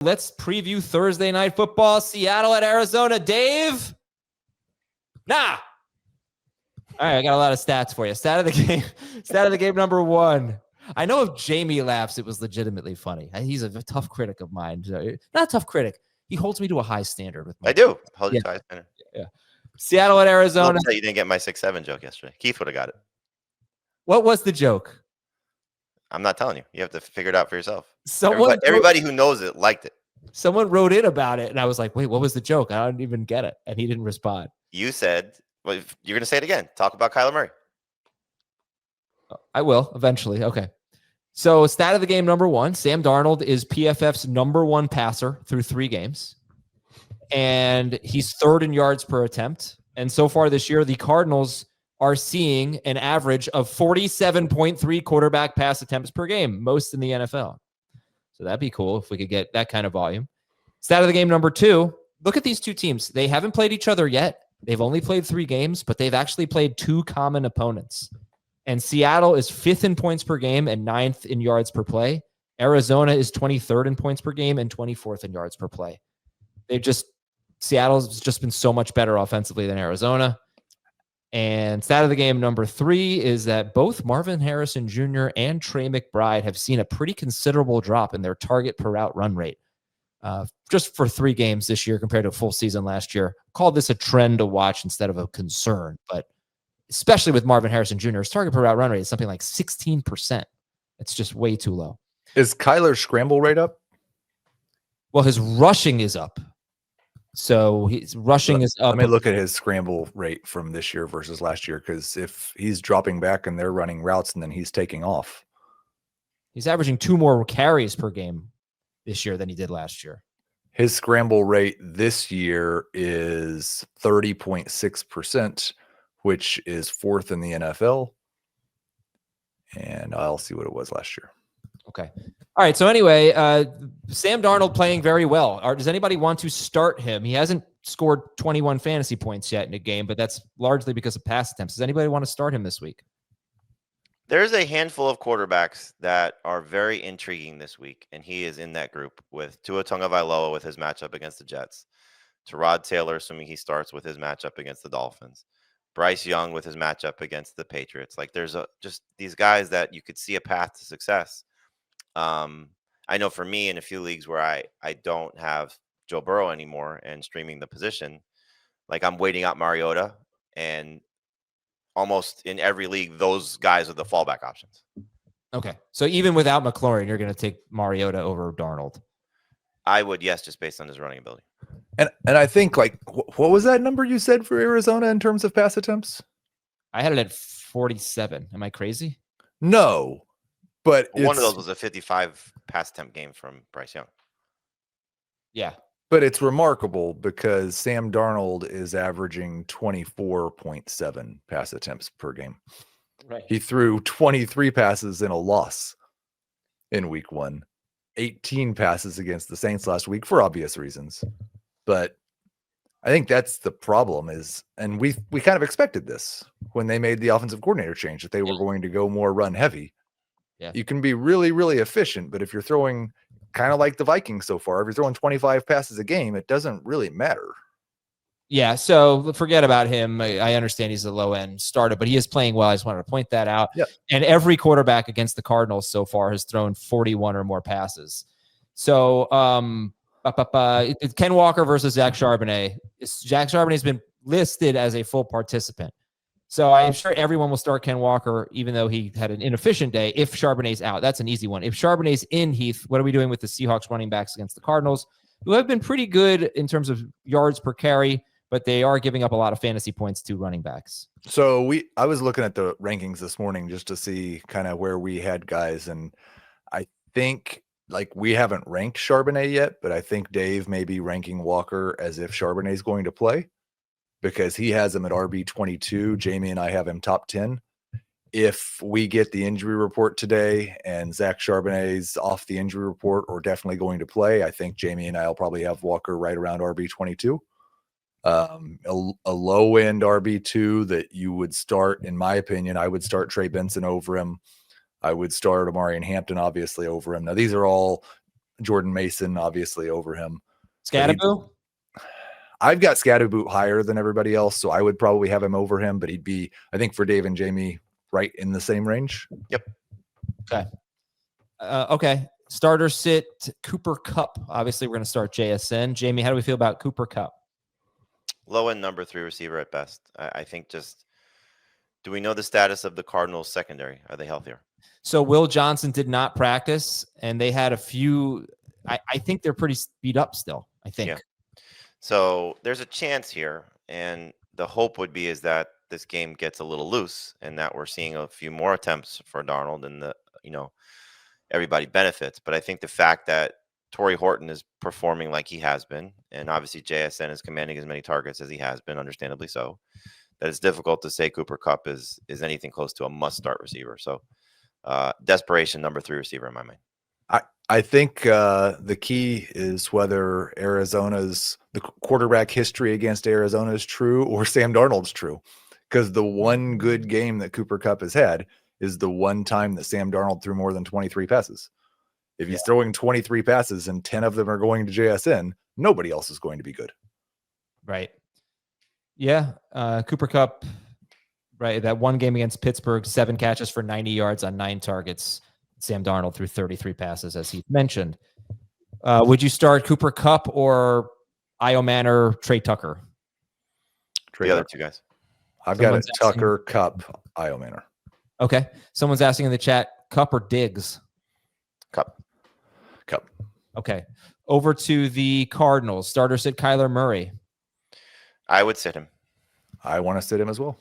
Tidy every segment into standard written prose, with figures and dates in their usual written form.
Let's preview Thursday Night Football, Seattle at Arizona. Dave? Nah. All right, I got a lot of stats for you. Stat of the game number 1. I know if Jamey laughs, it was legitimately funny. He's a tough critic of mine. Not a tough critic. He holds me to a high standard with I do. Hold you to a high standard. Yeah. Seattle at Arizona. You didn't get my 6-7 joke yesterday. Keith would have got it. What was the joke? I'm not telling you. You have to figure it out for yourself. Everybody who knows it liked it. Someone wrote in about it, and I was like, wait, what was the joke? I don't even get it. And he didn't respond. You said, well, you're going to say it again. Talk about Kyler Murray. I will eventually. Okay. So stat of the game number 1, Sam Darnold is PFF's number 1 passer through 3 games. And he's 3rd in yards per attempt. And so far this year, the Cardinals are seeing an average of 47.3 quarterback pass attempts per game, most in the NFL. So that'd be cool if we could get that kind of volume. Stat of the game number 2, look at these two teams. They haven't played each other yet. They've only played 3 games, but they've actually played 2 common opponents. And Seattle is 5th in points per game and 9th in yards per play. Arizona is 23rd in points per game and 24th in yards per play. Seattle's just been so much better offensively than Arizona. And stat of the game number 3 is that both Marvin Harrison Jr. and Trey McBride have seen a pretty considerable drop in their target per route run rate just for 3 games this year compared to a full season last year. Call this a trend to watch instead of a concern, but especially with Marvin Harrison Jr., his target per route run rate is something like 16%. It's just way too low. Is Kyler's scramble rate up? Well, his rushing is up. So his rushing is up. Let me look at his scramble rate from this year versus last year, because if he's dropping back and they're running routes and then he's taking off. He's averaging 2 more carries per game this year than he did last year. His scramble rate this year is 30.6%, which is 4th in the NFL. And I'll see what it was last year. Okay. All right. So anyway, Sam Darnold playing very well. Does anybody want to start him? He hasn't scored 21 fantasy points yet in a game, but that's largely because of pass attempts. Does anybody want to start him this week? There's a handful of quarterbacks that are very intriguing this week, and he is in that group with Tua Tagovailoa with his matchup against the Jets, Tyrod Taylor, assuming he starts with his matchup against the Dolphins, Bryce Young with his matchup against the Patriots. Like there's just these guys that you could see a path to success. I know for me in a few leagues where I don't have Joe Burrow anymore and streaming the position, like I'm waiting out Mariota, and almost in every league, those guys are the fallback options. Okay. So even without McLaurin, you're going to take Mariota over Darnold. I would, yes, just based on his running ability. And I think, like, what was that number you said for Arizona in terms of pass attempts? I had it at 47. Am I crazy? No, but one of those was a 55 pass attempt game from Bryce Young. Yeah. But it's remarkable because Sam Darnold is averaging 24.7 pass attempts per game. Right. He threw 23 passes in a loss in week 1, 18 passes against the Saints last week for obvious reasons. But I think that's the problem is, and we kind of expected this when they made the offensive coordinator change, that they were going to go more run heavy. Yeah. You can be really, really efficient, but if you're throwing kind of like the Vikings so far, if you're throwing 25 passes a game, it doesn't really matter. Yeah, so forget about him. I understand he's a low-end starter, but he is playing well. I just wanted to point that out. Yep. And every quarterback against the Cardinals so far has thrown 41 or more passes. So it's Ken Walker versus Zach Charbonnet. Zach Charbonnet's been listed as a full participant. So I'm sure everyone will start Ken Walker, even though he had an inefficient day, if Charbonnet's out. That's an easy one. If Charbonnet's in, Heath, what are we doing with the Seahawks running backs against the Cardinals, who have been pretty good in terms of yards per carry, but they are giving up a lot of fantasy points to running backs? So I was looking at the rankings this morning just to see kind of where we had guys, and I think like we haven't ranked Charbonnet yet, but I think Dave may be ranking Walker as if Charbonnet is going to play, because he has him at RB22. Jamey and I have him top 10. If we get the injury report today and Zach Charbonnet's off the injury report or definitely going to play, I think Jamey and I will probably have Walker right around RB22. A low end RB2 that you would start, in my opinion, I would start Trey Benson over him. I would start Amari and Hampton obviously over him. Now these are all Jordan Mason obviously over him. Scadaboo? I've got Scadaboo higher than everybody else, so I would probably have him over him, but he'd be, I think, for Dave and Jamey, right in the same range. Yep. Okay. Okay. Starter sit Cooper Kupp. Obviously, we're going to start JSN. Jamey, how do we feel about Cooper Kupp? Low end number 3 receiver at best. I think just, do we know the status of the Cardinals secondary? Are they healthier? So Will Johnson did not practice, and they had a few. I think they're pretty beat up still. I think. Yeah. So there's a chance here, and the hope would be is that this game gets a little loose, and that we're seeing a few more attempts for Darnold, and everybody benefits. But I think the fact that Torrey Horton is performing like he has been, and obviously JSN is commanding as many targets as he has been, understandably so, that it's difficult to say Cooper Kupp is anything close to a must-start receiver. So desperation number 3 receiver in my mind. I think the key is whether the quarterback history against Arizona is true or Sam Darnold's true, because the one good game that Cooper Kupp has had is the one time that Sam Darnold threw more than 23 passes. If he's throwing 23 passes and 10 of them are going to JSN, nobody else is going to be good. Right. Yeah. Cooper Kupp, right. That one game against Pittsburgh, 7 catches for 90 yards on 9 targets. Sam Darnold threw 33 passes, as he mentioned. Would you start Cooper Kupp or Io Manor, Trey Tucker? The other 2 guys. I've got it. Tucker, Kupp, Io Manor. Okay. Someone's asking in the chat, Kupp or Diggs? Kupp. Okay. Over to the Cardinals. Starter sit Kyler Murray. I would sit him. I want to sit him as well.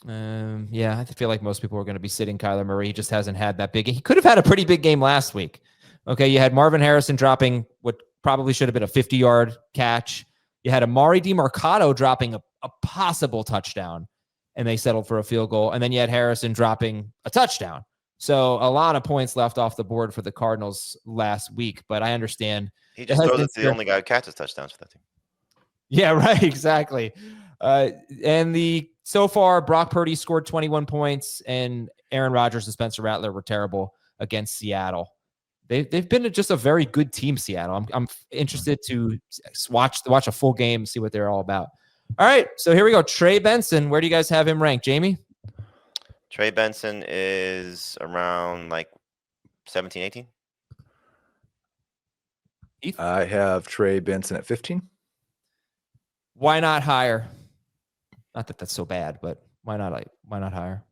Yeah, I feel like most people are going to be sitting Kyler Murray. He just hasn't had that big. He could have had a pretty big game last week. Okay, you had Marvin Harrison dropping what probably should have been a 50-yard catch. You had Amari DiMercato dropping a possible touchdown, and they settled for a field goal. And then you had Harrison dropping a touchdown. So a lot of points left off the board for the Cardinals last week, but I understand. He just knows it's the only guy who catches touchdowns for that team. Yeah, right, exactly. And so far, Brock Purdy scored 21 points, and Aaron Rodgers and Spencer Rattler were terrible against Seattle. They've been just a very good team, Seattle. I'm interested to watch a full game, see what they're all about. All right, so here we go. Trey Benson, where do you guys have him ranked, Jamey? Trey Benson is around like 17, 18. Heath? I have Trey Benson at 15. Why not higher? Not that that's so bad, but why not higher?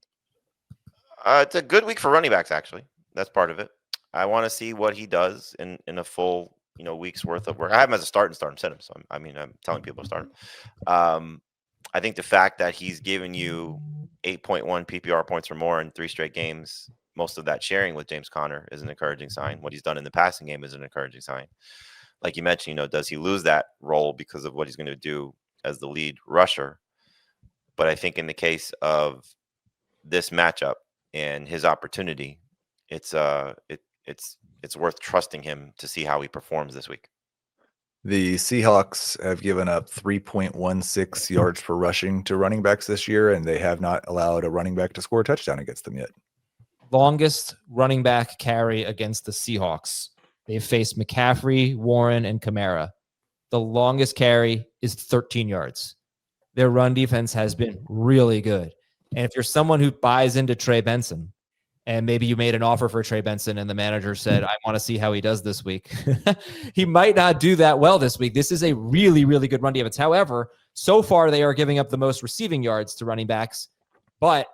It's a good week for running backs, actually. That's part of it. I want to see what he does in a full week's worth of work. I have him as a start and sit him. So I'm telling people to start him. I think the fact that he's given you 8.1 PPR points or more in 3 straight games, most of that sharing with James Conner, is an encouraging sign. What he's done in the passing game is an encouraging sign. Like you mentioned, does he lose that role because of what he's going to do as the lead rusher? But I think in the case of this matchup and his opportunity, it's worth trusting him to see how he performs this week. The Seahawks have given up 3.16 yards per rushing to running backs this year, and they have not allowed a running back to score a touchdown against them yet. Longest running back carry against the Seahawks. They've faced McCaffrey, Warren, and Kamara. The longest carry is 13 yards. Their run defense has been really good. And if you're someone who buys into Trey Benson, and maybe you made an offer for Trey Benson and the manager said, I want to see how he does this week, he might not do that well this week. This is a really, really good run defense. However, so far they are giving up the most receiving yards to running backs, but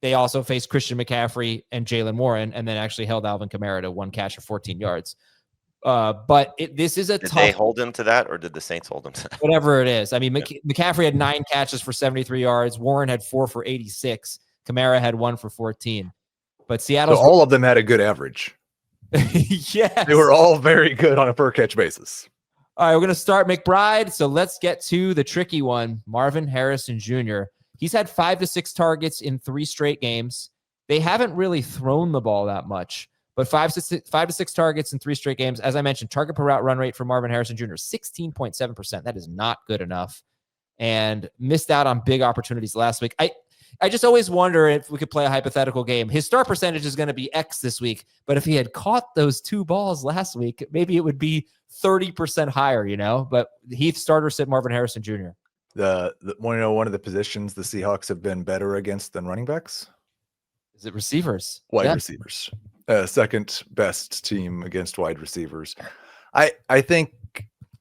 they also faced Christian McCaffrey and Jalen Warren, and then actually held Alvin Kamara to 1 catch of 14 yards. But this is a tough. Did they hold him to that, or did the Saints hold him to that? Whatever it is. I mean, McCaffrey had 9 catches for 73 yards. Warren had 4 for 86. Kamara had 1 for 14. But Seattle, so all of them had a good average. Yeah, they were all very good on a per catch basis. All right, we're going to start McBride. So let's get to the tricky one, Marvin Harrison Jr. He's had 5 to 6 targets in 3 straight games. They haven't really thrown the ball that much, but 5 to 6 targets in 3 straight games. As I mentioned, target per route run rate for Marvin Harrison Jr. 16.7%. That is not good enough, and missed out on big opportunities last week. I just always wonder if we could play a hypothetical game. His start percentage is going to be X this week, but if he had caught those 2 balls last week, maybe it would be 30% higher, but Heath starter sit Marvin Harrison Jr. One of the positions the Seahawks have been better against than running backs? Is it receivers? Wide receivers. Second best team against wide receivers. I think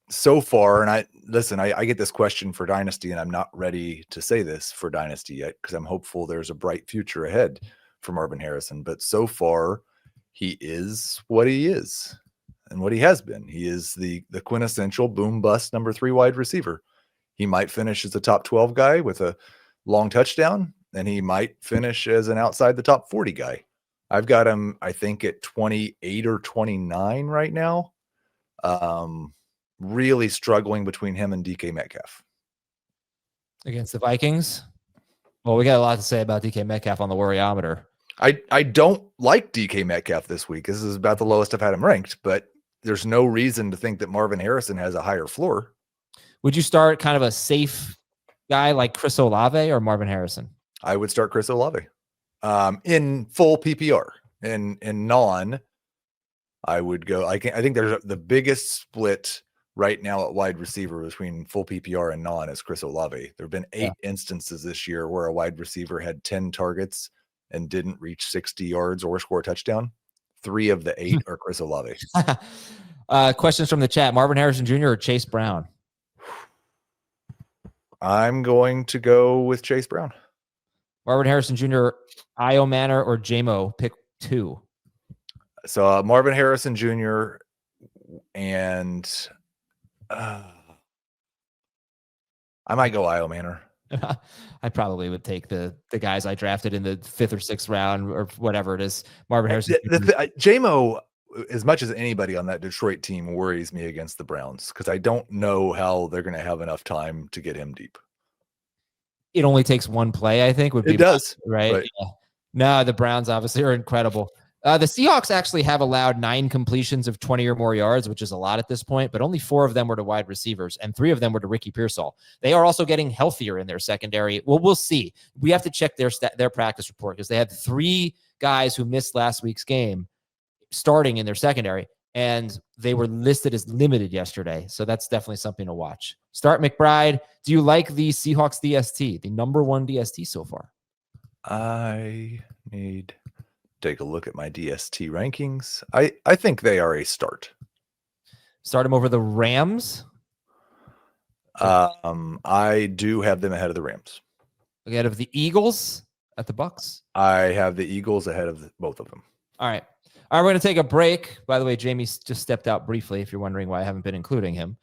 so far, and I get this question for Dynasty, and I'm not ready to say this for Dynasty yet because I'm hopeful there's a bright future ahead for Marvin Harrison. But so far, he is what he is and what he has been. He is the quintessential boom bust number 3 wide receiver. He might finish as a top 12 guy with a long touchdown, and he might finish as an outside the top 40 guy. I've got him, I think, at 28 or 29 right now. Really struggling between him and DK Metcalf. Against the Vikings? Well, we got a lot to say about DK Metcalf on the worryometer. I don't like DK Metcalf this week. This is about the lowest I've had him ranked, but there's no reason to think that Marvin Harrison has a higher floor. Would you start kind of a safe guy like Chris Olave or Marvin Harrison? I would start Chris Olave. In full PPR. In non, I would go. I think there's the biggest split right now at wide receiver between full PPR and non is Chris Olave. There have been 8 instances this year where a wide receiver had 10 targets and didn't reach 60 yards or score a touchdown. 3 of the 8 are Chris Olave. Questions from the chat. Marvin Harrison Jr. or Chase Brown? I'm going to go with Chase Brown. Marvin Harrison Jr., Io Manor or JMO? Pick 2. So Marvin Harrison Jr. and I might go Io Manor. I probably would take the guys I drafted in the 5th or 6th round or whatever it is. Marvin Harrison. JMO, as much as anybody on that Detroit team, worries me against the Browns because I don't know how they're going to have enough time to get him deep. It only takes 1 play, I think. It does. Right? Yeah. No, the Browns obviously are incredible. The Seahawks actually have allowed 9 completions of 20 or more yards, which is a lot at this point, but only 4 of them were to wide receivers, and 3 of them were to Ricky Pearsall. They are also getting healthier in their secondary. Well, we'll see. We have to check their practice report because they had 3 guys who missed last week's game starting in their secondary, and they were listed as limited yesterday. So that's definitely something to watch. Start McBride. Do you like the Seahawks DST, the number 1 DST so far? I need take a look at my DST rankings. I think they are a start. Start them over the Rams? I do have them ahead of the Rams. Ahead of the Eagles at the Bucks? I have the Eagles ahead of both of them. All right. All right, we're going to take a break. By the way, Jamey just stepped out briefly, if you're wondering why I haven't been including him.